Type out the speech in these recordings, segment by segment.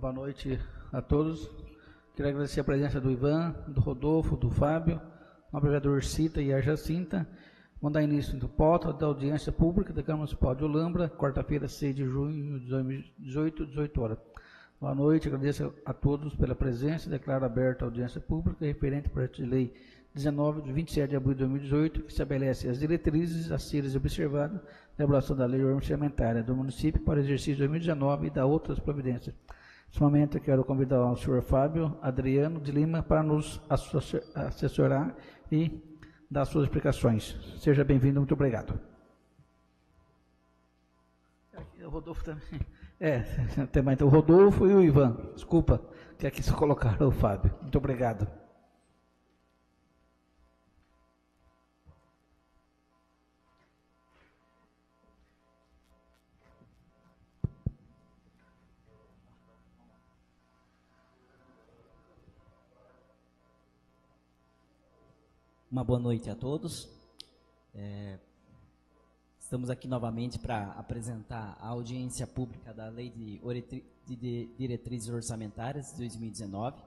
Boa noite a todos. Quero agradecer a presença do Ivan, do Rodolfo, do Fábio, ao vereador Cita e a Jacinta. Vamos dar início do pauta da audiência pública da Câmara Municipal de Olambra, quarta-feira, 6 de junho de 2018, 18 horas. Boa noite, agradeço a todos pela presença. Declaro aberta a audiência pública referente ao projeto de lei 19, de 27 de abril de 2018, que estabelece as diretrizes a serem observadas na elaboração da lei orçamentária do município para o exercício 2019 e da outras providências. Nesse momento, eu quero convidar o senhor Fábio Adriano de Lima para nos assessorar e dar suas explicações. Seja bem-vindo, muito obrigado. O Rodolfo também. Tem mais então, o Rodolfo e o Ivan. Desculpa, que aqui só colocaram o Fábio. Muito obrigado. Uma boa noite a todos. Estamos aqui novamente para apresentar a audiência pública da Lei de Diretrizes Orçamentárias de 2019.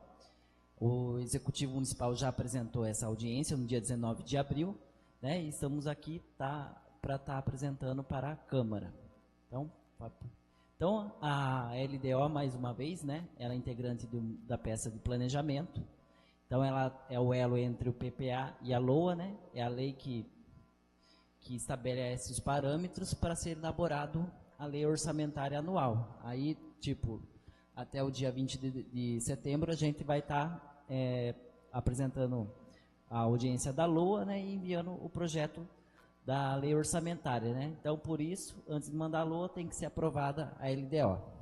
O Executivo Municipal já apresentou essa audiência no dia 19 de abril, né? E estamos aqui para estar apresentando para a Câmara. Então, a LDO, mais uma vez, né? Ela é integrante da peça de planejamento. Então, ela é o elo entre o PPA e a LOA, né? É a lei que estabelece os parâmetros para ser elaborado a lei orçamentária anual. Aí, até o dia 20 de setembro, a gente vai estar apresentando a audiência da LOA, né? E enviando o projeto da lei orçamentária, né? Então, por isso, antes de mandar a LOA, tem que ser aprovada a LDO.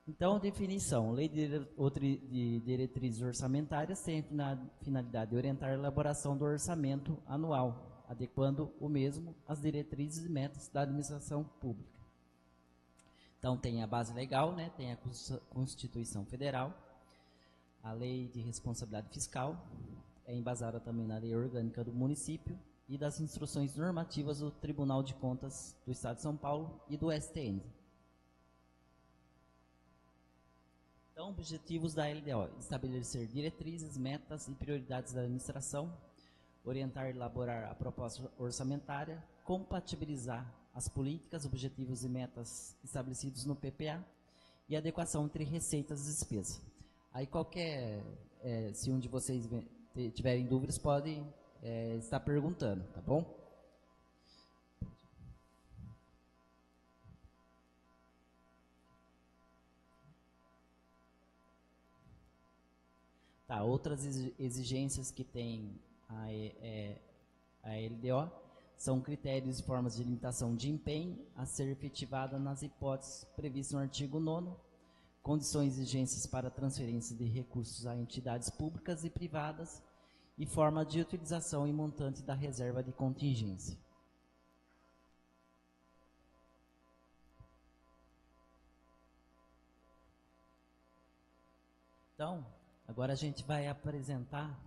Então, definição. Lei de Diretrizes Orçamentárias tem a finalidade de orientar a elaboração do orçamento anual, adequando o mesmo às diretrizes e metas da administração pública. Então, tem a base legal, né? Tem a Constituição Federal, a Lei de Responsabilidade Fiscal, é embasada também na Lei Orgânica do Município e das instruções normativas do Tribunal de Contas do Estado de São Paulo e do STN. Então, objetivos da LDO: estabelecer diretrizes, metas e prioridades da administração, orientar e elaborar a proposta orçamentária, compatibilizar as políticas, objetivos e metas estabelecidos no PPA e adequação entre receitas e despesas. Aí se um de vocês tiverem dúvidas, pode estar perguntando, tá bom? Outras exigências que tem a LDO são critérios e formas de limitação de empenho a ser efetivada nas hipóteses previstas no artigo 9º, condições e exigências para transferência de recursos a entidades públicas e privadas e forma de utilização e montante da reserva de contingência. Então, agora a gente vai apresentar,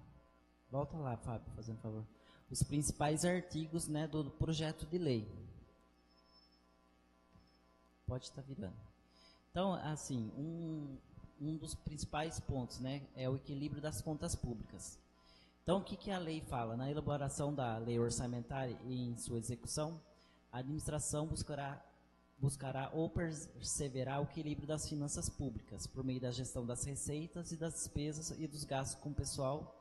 volta lá, Fábio, fazendo favor, os principais artigos, né, do projeto de lei. Pode estar virando. Então, assim, um dos principais pontos, né, é o equilíbrio das contas públicas. Então, o que a lei fala? Na elaboração da lei orçamentária e em sua execução, a administração buscará ou perseverar o equilíbrio das finanças públicas, por meio da gestão das receitas e das despesas e dos gastos com o pessoal,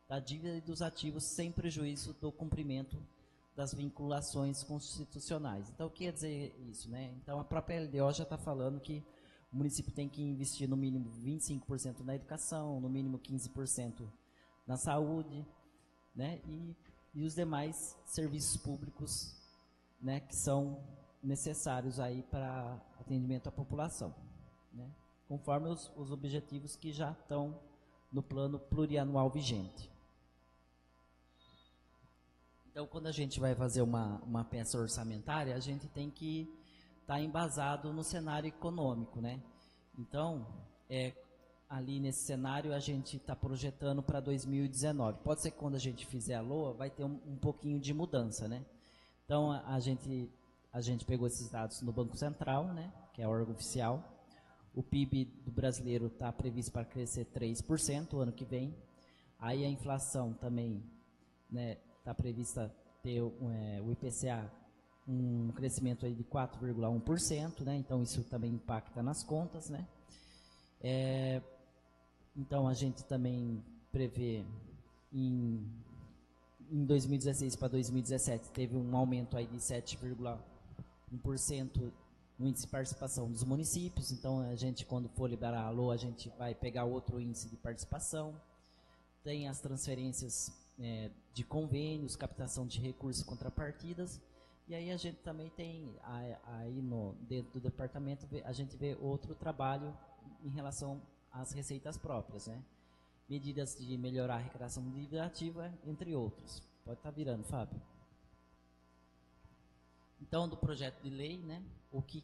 da dívida e dos ativos, sem prejuízo do cumprimento das vinculações constitucionais. Então, o que quer dizer isso, né? Então, a própria LDO já está falando que o município tem que investir no mínimo 25% na educação, no mínimo 15% na saúde, né? E os demais serviços públicos, né, que são necessários aí para atendimento à população, né? Conforme os objetivos que já estão no plano plurianual vigente. Então, quando a gente vai fazer uma peça orçamentária, a gente tem que estar embasado no cenário econômico, né? Então, ali nesse cenário, a gente está projetando para 2019. Pode ser que quando a gente fizer a LOA, vai ter um pouquinho de mudança, né? Então, a gente pegou esses dados no Banco Central, né, que é o órgão oficial. O PIB do brasileiro está previsto para crescer 3% o ano que vem. Aí a inflação também, né, está prevista ter o IPCA, um crescimento aí de 4,1%, né, então isso também impacta nas contas, né. Então a gente também prevê em 2016 para 2017 teve um aumento aí de 7,1% no índice de participação dos municípios. Então a gente, quando for liberar a LOA, a gente vai pegar outro índice de participação. Tem as transferências de convênios, captação de recursos e contrapartidas. E aí a gente também tem, aí dentro do departamento, a gente vê outro trabalho em relação às receitas próprias, né? Medidas de melhorar a arrecadação de dívida ativa, entre outros. Pode estar virando, Fábio. Então, do projeto de lei, né? O que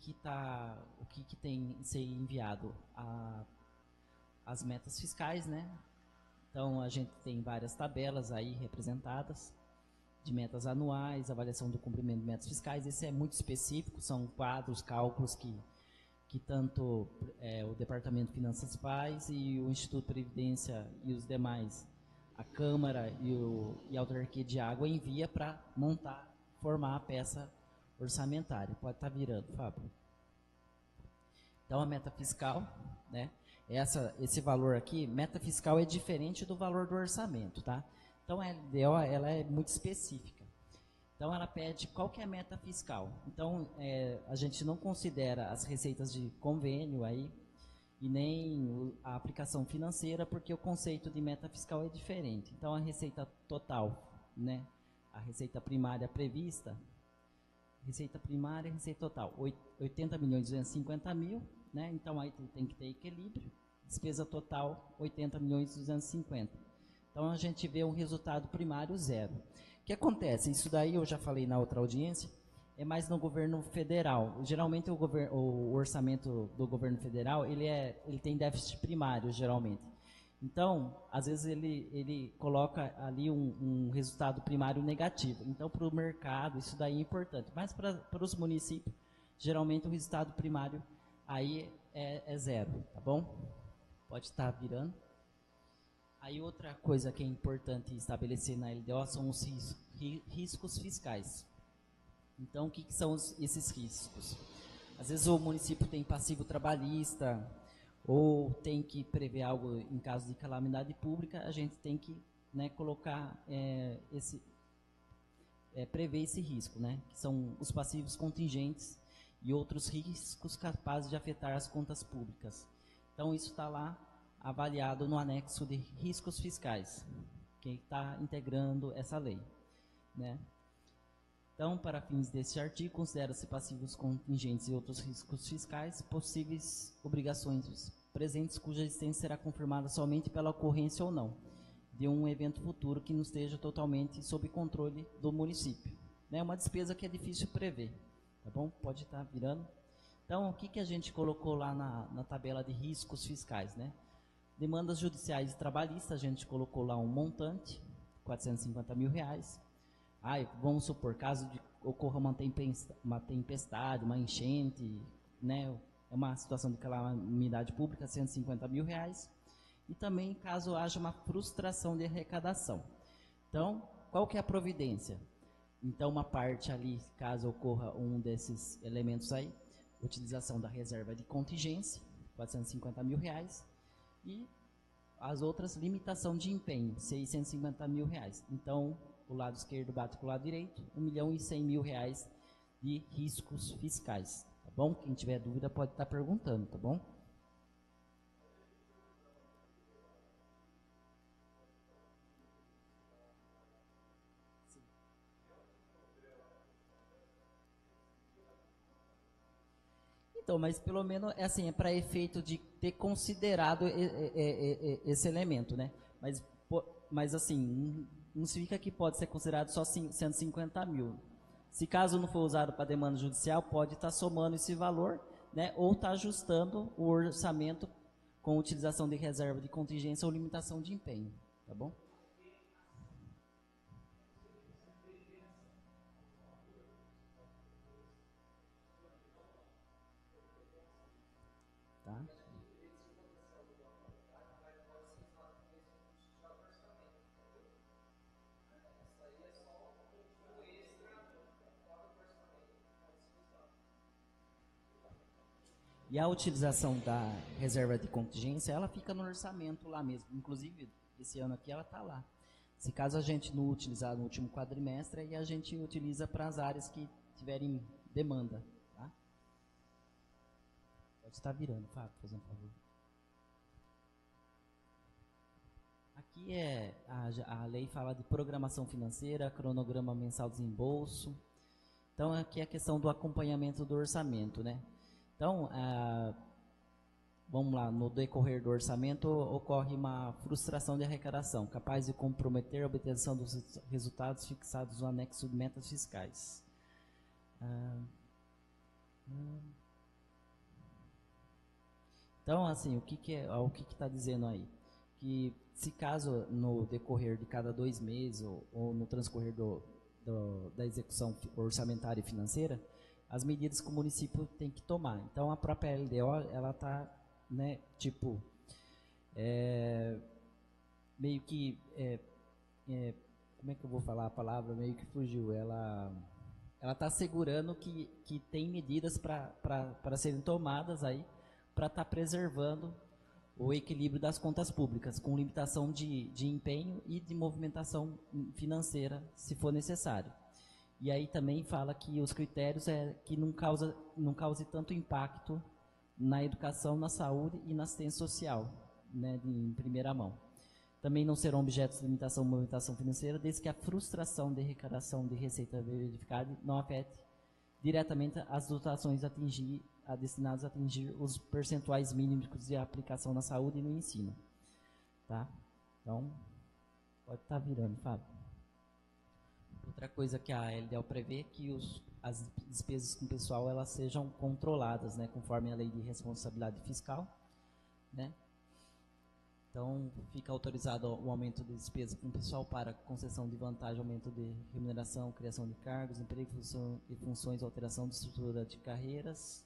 tem ser enviado? As metas fiscais, né? Então, a gente tem várias tabelas aí representadas, de metas anuais, avaliação do cumprimento de metas fiscais. Esse é muito específico, são quadros, cálculos que tanto o Departamento de Finanças faz e o Instituto de Previdência e os demais, a Câmara e a Autarquia de Água envia para formar a peça orçamentária. Pode estar virando, Fábio. Então, a meta fiscal, né? Esse valor aqui, meta fiscal é diferente do valor do orçamento, tá? Então, a LDO, ela é muito específica. Então, ela pede qual que é a meta fiscal. Então, a gente não considera as receitas de convênio aí e nem a aplicação financeira, porque o conceito de meta fiscal é diferente. Então, a receita total, né? A receita primária prevista, receita primária e receita total, 80.250.000, né? Então, aí tem que ter equilíbrio. Despesa total, 80.250.000. Então, a gente vê um resultado primário zero. O que acontece? Isso daí eu já falei na outra audiência, é mais no governo federal. Geralmente, o orçamento do governo federal, ele tem déficit primário, geralmente. Então, às vezes, ele coloca ali um resultado primário negativo. Então, para o mercado, isso daí é importante. Mas para os municípios, geralmente, o resultado primário aí é zero, tá bom? Pode estar virando. Aí outra coisa que é importante estabelecer na LDO são os riscos fiscais. Então, o que são esses riscos? Às vezes o município tem passivo trabalhista ou tem que prever algo em caso de calamidade pública, a gente tem que, né, colocar prever esse risco, né, que são os passivos contingentes e outros riscos capazes de afetar as contas públicas. Então, isso está lá avaliado no anexo de riscos fiscais, que está integrando essa lei, né? Então, para fins deste artigo, considera-se passivos contingentes e outros riscos fiscais possíveis obrigações presentes cuja existência será confirmada somente pela ocorrência ou não de um evento futuro que não esteja totalmente sob controle do município. É uma despesa que é difícil prever, tá bom? Pode estar virando. Então, o que a gente colocou lá na tabela de riscos fiscais, né? Demandas judiciais e trabalhistas, a gente colocou lá um montante, R$450.000. Vamos supor, caso ocorra uma tempestade, uma enchente, né, é uma situação de calamidade pública, R$150.000. E também caso haja uma frustração de arrecadação. Então, qual que é a providência? Então, uma parte ali, caso ocorra um desses elementos aí, utilização da reserva de contingência, R$450.000. E as outras, limitação de empenho, R$650.000. Então, o lado esquerdo bate com o lado direito, R$1.100.000 de riscos fiscais, tá bom? Quem tiver dúvida pode estar perguntando, tá bom? Então, mas pelo menos assim, é para efeito de ter considerado esse elemento, né? Mas assim, não significa que pode ser considerado só 150.000. Se caso não for usado para demanda judicial, pode estar somando esse valor, né? Ou estar ajustando o orçamento com utilização de reserva de contingência ou limitação de empenho, tá bom? E a utilização da reserva de contingência, ela fica no orçamento lá mesmo. Inclusive, esse ano aqui ela está lá. Se caso a gente não utilizar no último quadrimestre, aí a gente utiliza para as áreas que tiverem demanda. Tá? Pode estar virando, Fábio, por favor. Aqui a lei fala de programação financeira, cronograma mensal de desembolso. Então, aqui é a questão do acompanhamento do orçamento, né? Então, vamos lá, no decorrer do orçamento ocorre uma frustração de arrecadação, capaz de comprometer a obtenção dos resultados fixados no anexo de metas fiscais. Então, assim, o que está dizendo aí? Que se caso no decorrer de cada 2 meses ou no transcorrer da execução orçamentária e financeira, as medidas que o município tem que tomar. Então, a própria LDO, ela está, né, tipo, meio que, como é que eu vou falar a palavra? Meio que fugiu. Ela está assegurando que tem medidas para serem tomadas aí, para estar preservando o equilíbrio das contas públicas, com limitação de empenho e de movimentação financeira, se for necessário. E aí também fala que os critérios que não cause tanto impacto na educação, na saúde e na assistência social, né, em primeira mão. Também não serão objetos de limitação ou movimentação financeira, desde que a frustração de arrecadação de receita verificada não afete diretamente as dotações destinadas a atingir os percentuais mínimos de aplicação na saúde e no ensino. Tá? Então, pode estar virando, Fábio. Outra coisa que a LDO prevê é que as despesas com pessoal elas sejam controladas, né, conforme a lei de responsabilidade fiscal, né? Então, fica autorizado o aumento de despesa com pessoal para concessão de vantagem, aumento de remuneração, criação de cargos, emprego e funções, alteração de estrutura de carreiras,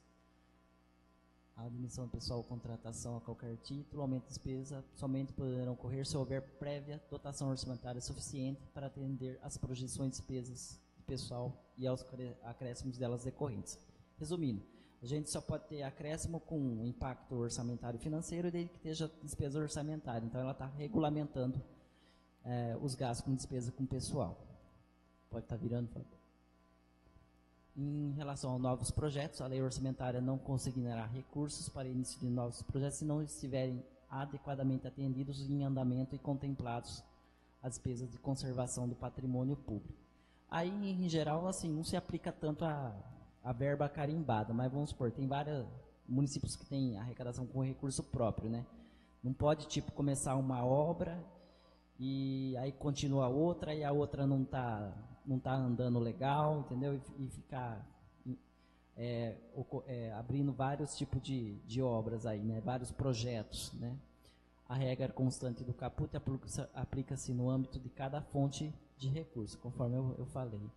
a admissão do pessoal, contratação a qualquer título, aumento de despesa somente poderão ocorrer se houver prévia dotação orçamentária suficiente para atender às projeções de despesas de pessoal e aos acréscimos delas decorrentes. Resumindo, a gente só pode ter acréscimo com impacto orçamentário e financeiro desde que esteja despesa orçamentária. Então, ela está regulamentando os gastos com despesa com pessoal. Pode estar virando, por favor. Em relação a novos projetos, a lei orçamentária não consignará recursos para início de novos projetos se não estiverem adequadamente atendidos em andamento e contemplados as despesas de conservação do patrimônio público. Aí, em geral, assim, não se aplica tanto a verba carimbada, mas vamos supor, tem vários municípios que têm arrecadação com recurso próprio, né? Não pode, tipo, começar uma obra e aí continua outra e a outra não tá andando legal, entendeu? E ficar abrindo vários tipos de obras aí, né? Vários projetos, né? A regra constante do caput aplica-se no âmbito de cada fonte de recurso, conforme eu falei.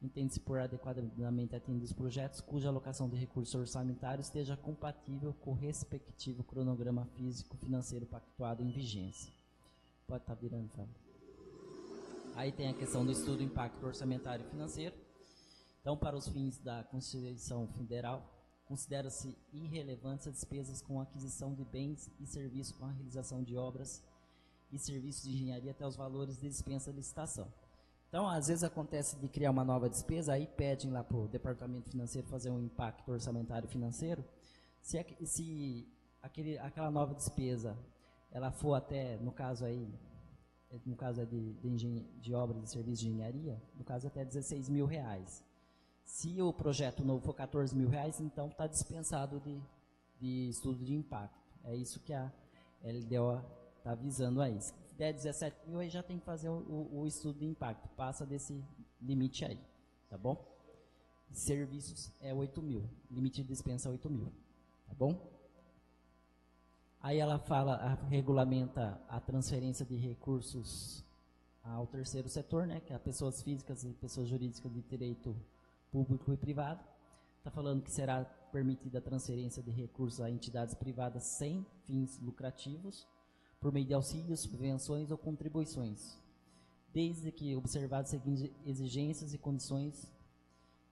Entende-se por adequadamente atendidos projetos cuja alocação de recursos orçamentários esteja compatível com o respectivo cronograma físico-financeiro pactuado em vigência. Pode estar virando, Fábio. Aí tem a questão do estudo de impacto orçamentário e financeiro. Então, para os fins da Constituição Federal, considera-se irrelevantes as despesas com aquisição de bens e serviços com a realização de obras e serviços de engenharia até os valores de dispensa de licitação. Então, às vezes acontece de criar uma nova despesa, aí pedem lá para o departamento financeiro fazer um impacto orçamentário financeiro. Se aquela nova despesa, ela for até, no caso é de obras e serviços de engenharia, no caso até R$16 mil. Se o projeto novo for R$14 mil, então está dispensado de estudo de impacto. É isso que a LDO está avisando aí. Se der 17 mil, aí já tem que fazer o estudo de impacto. Passa desse limite aí, tá bom? Serviços é 8 mil. Limite de dispensa é 8 mil, tá bom? Aí ela regulamenta a transferência de recursos ao terceiro setor, né? Que é pessoas físicas e pessoas jurídicas de direito público e privado. Está falando que será permitida a transferência de recursos a entidades privadas sem fins lucrativos, por meio de auxílios, subvenções ou contribuições, desde que observadas as seguintes exigências e condições,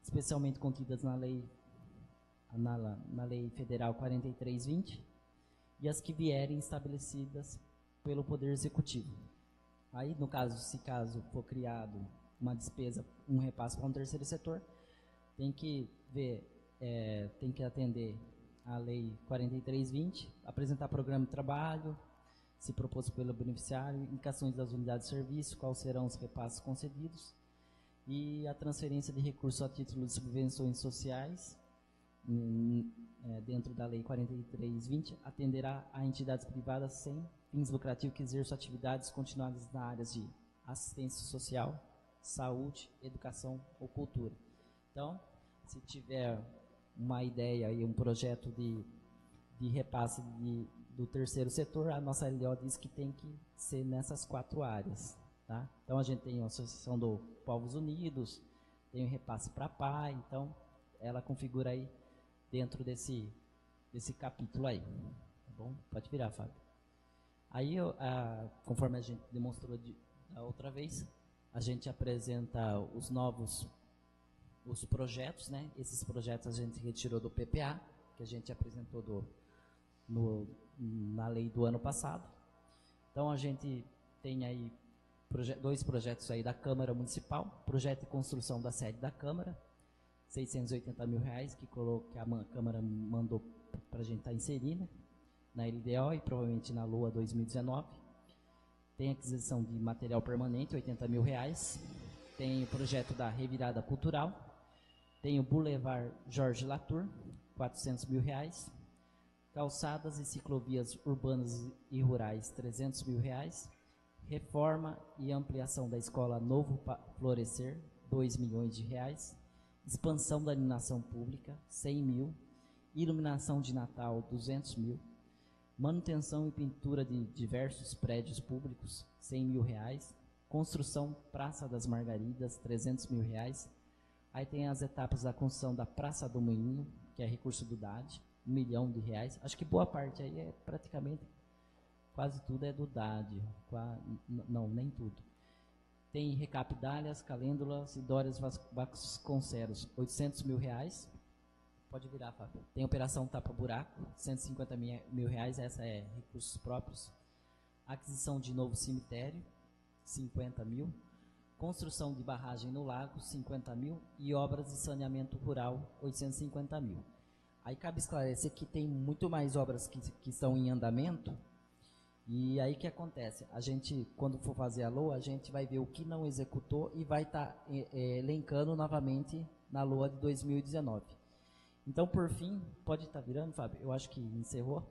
especialmente contidas na lei na Lei Federal 4320 e as que vierem estabelecidas pelo Poder Executivo. Aí, no caso, se for criado uma despesa, um repasse para um terceiro setor, tem que ver, tem que atender a Lei 4320, apresentar programa de trabalho, se proposto pelo beneficiário, indicações das unidades de serviço, quais serão os repasses concedidos, e a transferência de recursos a título de subvenções sociais, dentro da Lei 4320, atenderá a entidades privadas sem fins lucrativos que exerçam atividades continuadas na área de assistência social, saúde, educação ou cultura. Então, se tiver uma ideia e um projeto de repasse do terceiro setor, a nossa LDO diz que tem que ser nessas 4 áreas. Tá? Então, a gente tem a Associação do Povos Unidos, tem o repasse para a PAI, então ela configura aí dentro desse capítulo aí. Tá bom? Pode virar, Fábio. Aí, conforme a gente demonstrou da outra vez, a gente apresenta os projetos, né? Esses projetos a gente retirou do PPA, que a gente apresentou na lei do ano passado. Então, a gente tem aí 2 projetos aí da Câmara Municipal, projeto de construção da sede da Câmara, R$680 mil, que a Câmara mandou para a gente estar inserindo na LDO e provavelmente na LOA 2019. Tem aquisição de material permanente, R$80 mil. Tem o projeto da revirada cultural. Tem o Boulevard Jorge Latour, R$400 mil. Calçadas e ciclovias urbanas e rurais, R$300 mil. Reforma e ampliação da escola Novo Florescer, R$2 milhões. Expansão da iluminação pública, R$100 mil. Iluminação de Natal, R$200 mil. Manutenção e pintura de diversos prédios públicos, R$100 mil. Construção Praça das Margaridas, R$300 mil. Aí tem as etapas da construção da Praça do Moinho, que é recurso do DAD, R$1 milhão. Acho que boa parte aí é praticamente, quase tudo é do DAD. Não, nem tudo. Tem Recap Dálias, Calêndulas e Dórias Vasconcelos, R$800 mil. Pode virar, Fábio. Tem Operação Tapa Buraco, R$150 mil, essa é recursos próprios. Aquisição de novo cemitério, R$50 mil. Construção de barragem no lago, R$50 mil. E obras de saneamento rural, R$850 mil. Aí cabe esclarecer que tem muito mais obras que estão em andamento. E aí o que acontece? A gente, quando for fazer a LOA, a gente vai ver o que não executou e vai estar elencando novamente na LOA de 2019. Então, por fim, pode estar virando, Fábio? Eu acho que encerrou.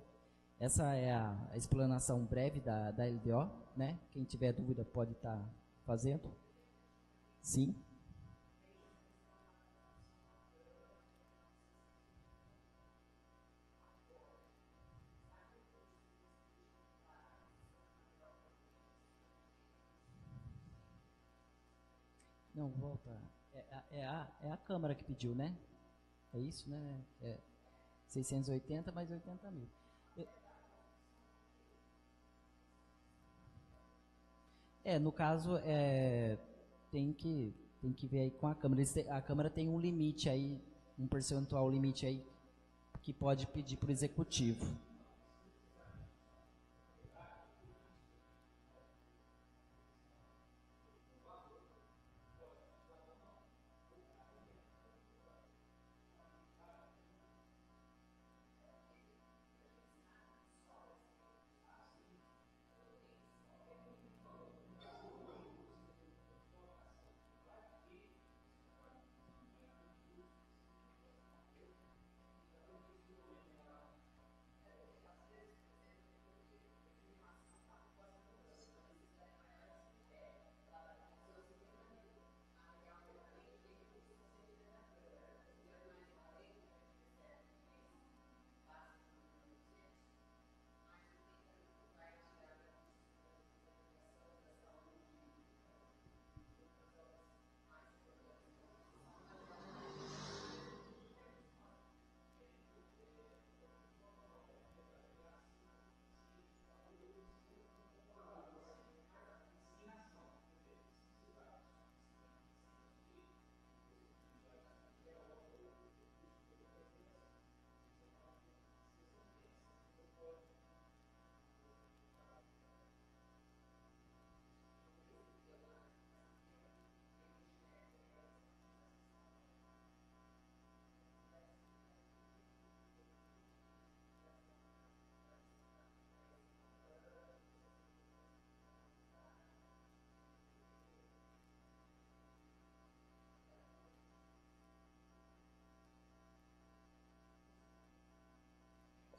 Essa é a explanação breve da LDO, né? Quem tiver dúvida pode estar fazendo. Sim. Não, volta. É a Câmara que pediu, né? É isso, né? 680 mais 80 mil. No caso, tem que ver aí com a Câmara. A Câmara tem um limite aí, um percentual limite aí, que pode pedir para o Executivo.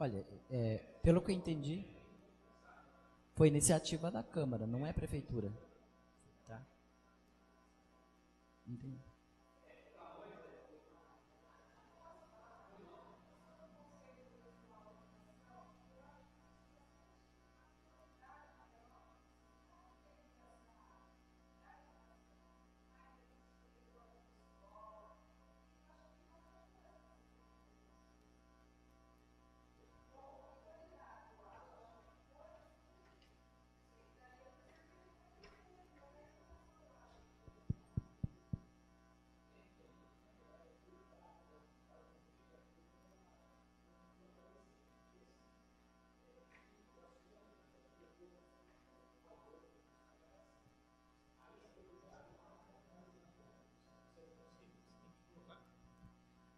Olha, pelo que eu entendi, foi iniciativa da Câmara, não é Prefeitura. Tá? Entendi.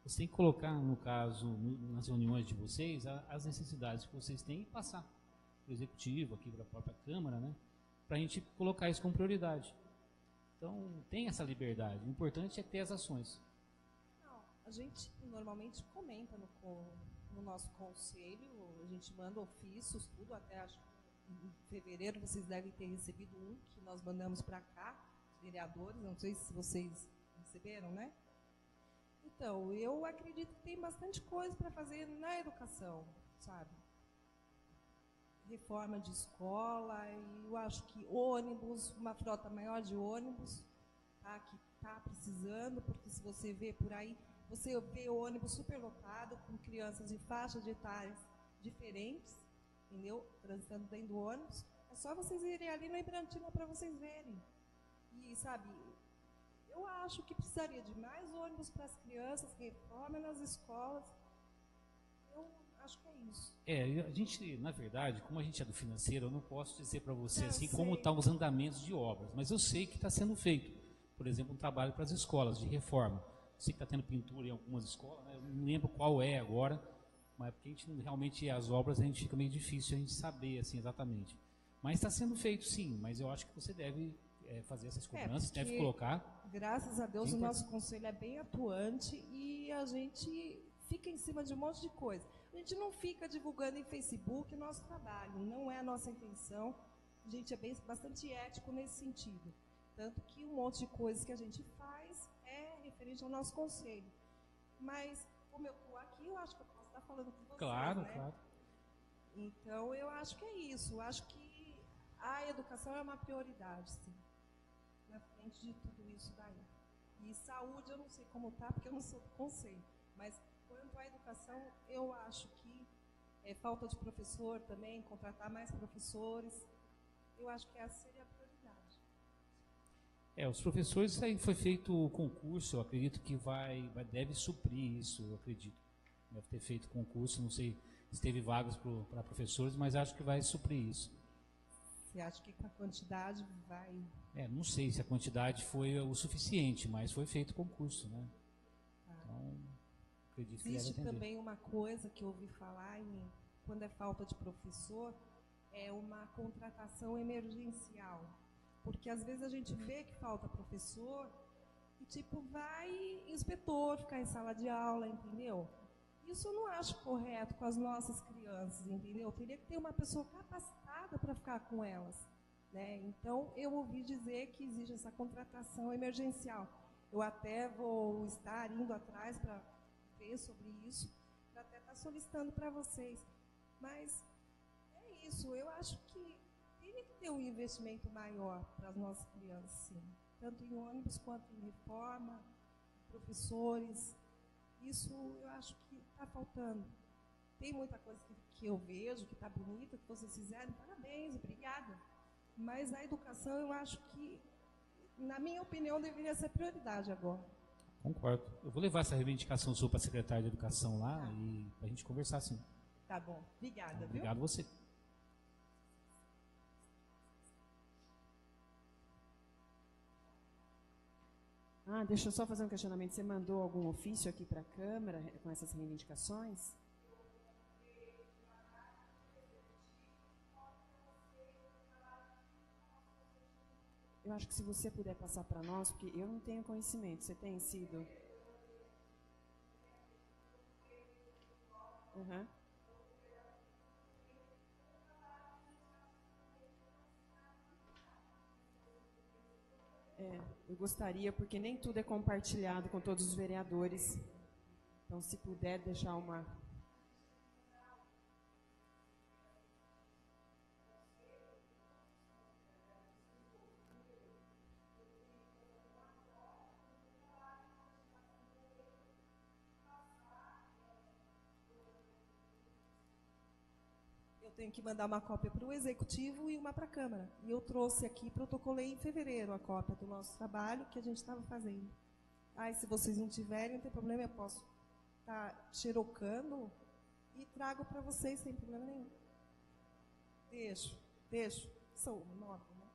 Você tem que colocar, no caso, nas reuniões de vocês, as necessidades que vocês têm e passar para o Executivo, aqui para a própria Câmara, né? Para a gente colocar isso como prioridade. Então, tem essa liberdade. O importante é ter as ações. Não, a gente normalmente comenta no nosso conselho, a gente manda ofícios, tudo, até acho que em fevereiro vocês devem ter recebido um que nós mandamos para cá, vereadores, não sei se vocês receberam, né? Então, eu acredito que tem bastante coisa para fazer na educação, sabe? Reforma de escola, e eu acho que ônibus, uma frota maior de ônibus, tá, que está precisando, porque se você vê por aí, você vê o ônibus superlotado, com crianças de faixas de etárias diferentes, entendeu? Transitando dentro do ônibus. É só vocês irem ali no Ibrantina para vocês verem. E, sabe, eu acho que precisaria de mais ônibus para as crianças, reforma nas escolas. Eu acho que é isso. A gente, na verdade, como a gente é do financeiro, eu não posso dizer para você Eu assim sei. como estão os andamentos de obras, mas eu sei que está sendo feito. Por exemplo, um trabalho para as escolas de reforma. Eu sei que está tendo pintura em algumas escolas, né? Eu não lembro qual é agora, mas porque a gente realmente, as obras, a gente fica meio difícil a gente saber assim exatamente. Mas está sendo feito sim, mas eu acho que você deve fazer essas cobranças, deve colocar. Graças a Deus, o nosso conselho é bem atuante e a gente fica em cima de um monte de coisa. A gente não fica divulgando em Facebook o nosso trabalho, não é a nossa intenção. A gente é bastante ético nesse sentido. Tanto que um monte de coisas que a gente faz é referente ao nosso conselho. Mas, como eu estou aqui, eu acho que eu posso estar falando com vocês, Claro, né? claro. Então, eu acho que é isso. Eu acho que a educação é uma prioridade, sim, na frente de tudo isso daí. E saúde, eu não sei como está, porque eu não sou do conselho. Mas, quanto à educação, eu acho que falta de professor também, contratar mais professores. Eu acho que essa seria a prioridade. Os professores, aí foi feito o concurso, eu acredito que deve suprir isso, eu acredito. Deve ter feito concurso, não sei se teve vagas para professores, mas acho que vai suprir isso. Você acha que com a quantidade vai... Não sei se a quantidade foi o suficiente, mas foi feito concurso, né? Então, acredito que existe deve atender. também uma coisa que eu ouvi falar, quando é falta de professor, é uma contratação emergencial. Porque às vezes a gente vê que falta professor e tipo vai inspetor ficar em sala de aula, entendeu? Isso eu não acho correto com as nossas crianças, entendeu? Teria que ter uma pessoa capacitada para ficar com elas, né? Então eu ouvi dizer que existe essa contratação emergencial. Eu até vou estar indo atrás para ver sobre isso, para até estar solicitando para vocês. Mas é isso, eu acho que tem que ter um investimento maior para as nossas crianças, sim. Tanto em ônibus quanto em reforma, professores. Isso eu acho que está faltando. Tem muita coisa que eu vejo, que está bonita, que vocês fizeram, parabéns, obrigada. Mas a educação eu acho que, na minha opinião, deveria ser prioridade agora. Concordo. Eu vou levar essa reivindicação sua para a secretária de Educação lá e para a gente conversar sim. Tá bom, obrigada. Obrigado viu? você. Deixa eu só fazer um questionamento. Você mandou algum ofício aqui para a Câmara com essas reivindicações? Eu acho que se você puder passar para nós, porque eu não tenho conhecimento. Você tem sido... Uhum. Eu gostaria, porque nem tudo é compartilhado com todos os vereadores. Então, se puder deixar uma... Eu tenho que mandar uma cópia para o Executivo e uma para a Câmara. E eu trouxe aqui, protocolei em fevereiro a cópia do nosso trabalho que a gente estava fazendo. Se vocês não tiverem, não tem problema, eu posso estar xerocando e trago para vocês sem problema nenhum. Deixo. São 9, né?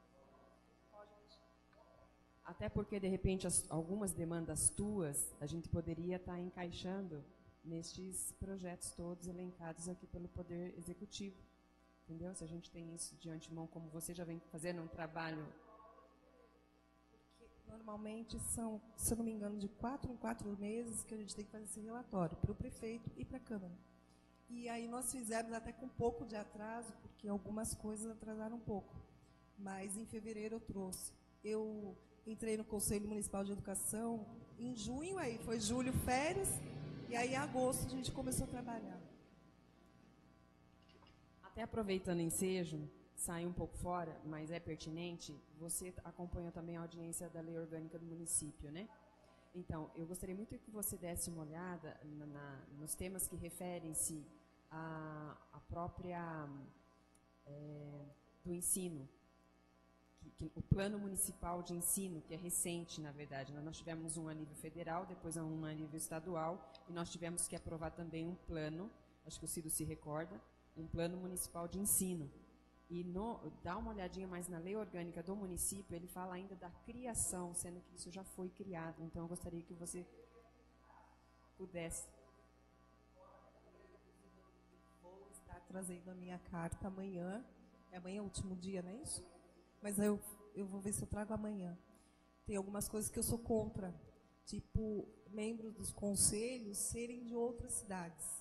Até porque, de repente, algumas demandas tuas, a gente poderia estar encaixando nestes projetos todos elencados aqui pelo Poder Executivo. Entendeu? Se a gente tem isso de antemão, como você já vem fazendo um trabalho... Porque normalmente são, se eu não me engano, de 4 em 4 meses que a gente tem que fazer esse relatório para o prefeito e para a Câmara. E aí nós fizemos até com um pouco de atraso, porque algumas coisas atrasaram um pouco. Mas em fevereiro eu trouxe. Eu entrei no Conselho Municipal de Educação em junho, aí foi julho, férias, e aí em agosto a gente começou a trabalhar. Até aproveitando o ensejo, sai um pouco fora, mas é pertinente, você acompanha também a audiência da Lei Orgânica do município, né? Então, eu gostaria muito que você desse uma olhada nos temas que referem-se à própria do ensino, o Plano Municipal de Ensino, que é recente, na verdade. Nós tivemos um a nível federal, depois um a nível estadual, e nós tivemos que aprovar também um plano, acho que o Cido se recorda, um Plano Municipal de Ensino. E dá uma olhadinha mais na Lei Orgânica do município, ele fala ainda da criação, sendo que isso já foi criado. Então, eu gostaria que você pudesse... Vou estar trazendo a minha carta amanhã. Amanhã é o último dia, não é isso? Mas eu vou ver se eu trago amanhã. Tem algumas coisas que eu sou contra, tipo, membros dos conselhos serem de outras cidades.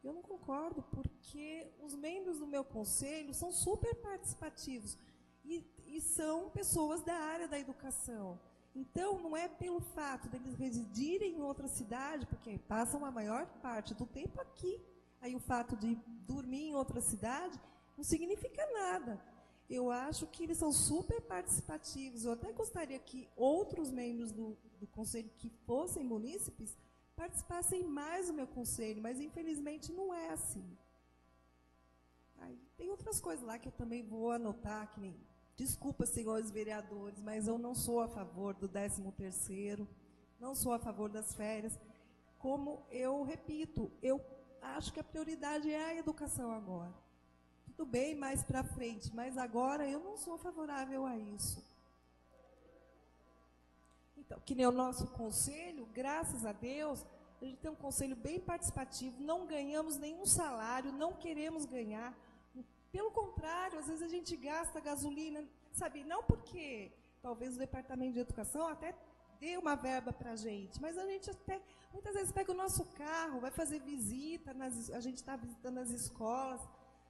Eu não concordo, porque os membros do meu conselho são super participativos e são pessoas da área da educação. Então, não é pelo fato deles residirem em outra cidade, porque passam a maior parte do tempo aqui. Aí o fato de dormir em outra cidade não significa nada. Eu acho que eles são super participativos. Eu até gostaria que outros membros do conselho que fossem munícipes participassem mais do meu conselho, mas infelizmente não é assim. Aí, tem outras coisas lá que eu também vou anotar, que nem, desculpa, senhores vereadores, mas eu não sou a favor do 13º, não sou a favor das férias. Como eu repito, eu acho que a prioridade é a educação agora. Tudo bem mais para frente, mas agora eu não sou favorável a isso. Então, que nem o nosso conselho, graças a Deus, a gente tem um conselho bem participativo, não ganhamos nenhum salário, não queremos ganhar. Pelo contrário, às vezes a gente gasta gasolina, sabe? Não porque talvez o Departamento de Educação até dê uma verba para a gente, mas a gente até, muitas vezes, pega o nosso carro, vai fazer visita, a gente está visitando as escolas,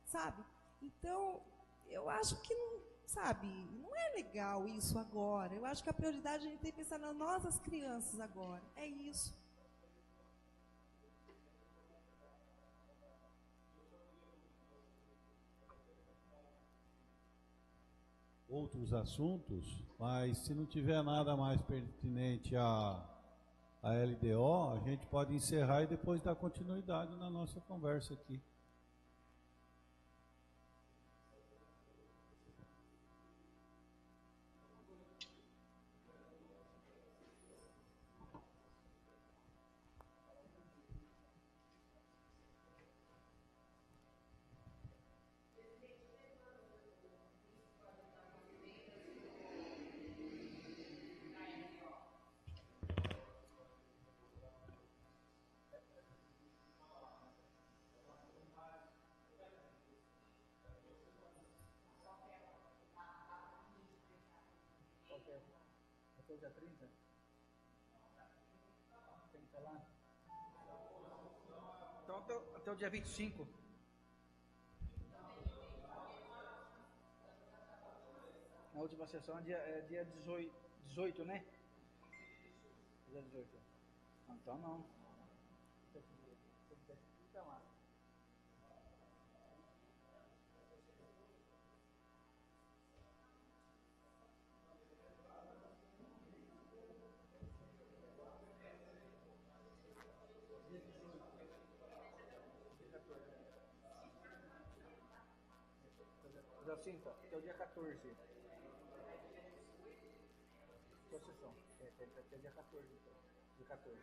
sabe? Então, eu acho que não... Sabe, não é legal isso agora. Eu acho que a prioridade a gente tem que pensar nas nossas crianças agora. É isso. Outros assuntos, mas se não tiver nada mais pertinente à LDO, a gente pode encerrar e depois dar continuidade na nossa conversa aqui. Até o dia 30? Tem que falar? Então, até o dia 25. A última sessão é dia 18, né? 18. Então não. Então, lá. Jacinta, até o dia 14. Sua sessão. Até dia 14. Dia 14.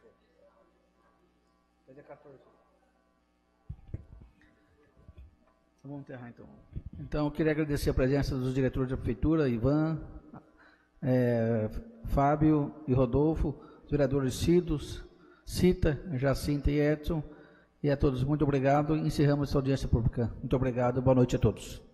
Até dia 14. Vamos enterrar então. Então, eu queria agradecer a presença dos diretores da Prefeitura, Ivan, Fábio e Rodolfo, os vereadores Cita, Jacinta e Edson, e a todos muito obrigado. Encerramos essa audiência pública. Muito obrigado, boa noite a todos.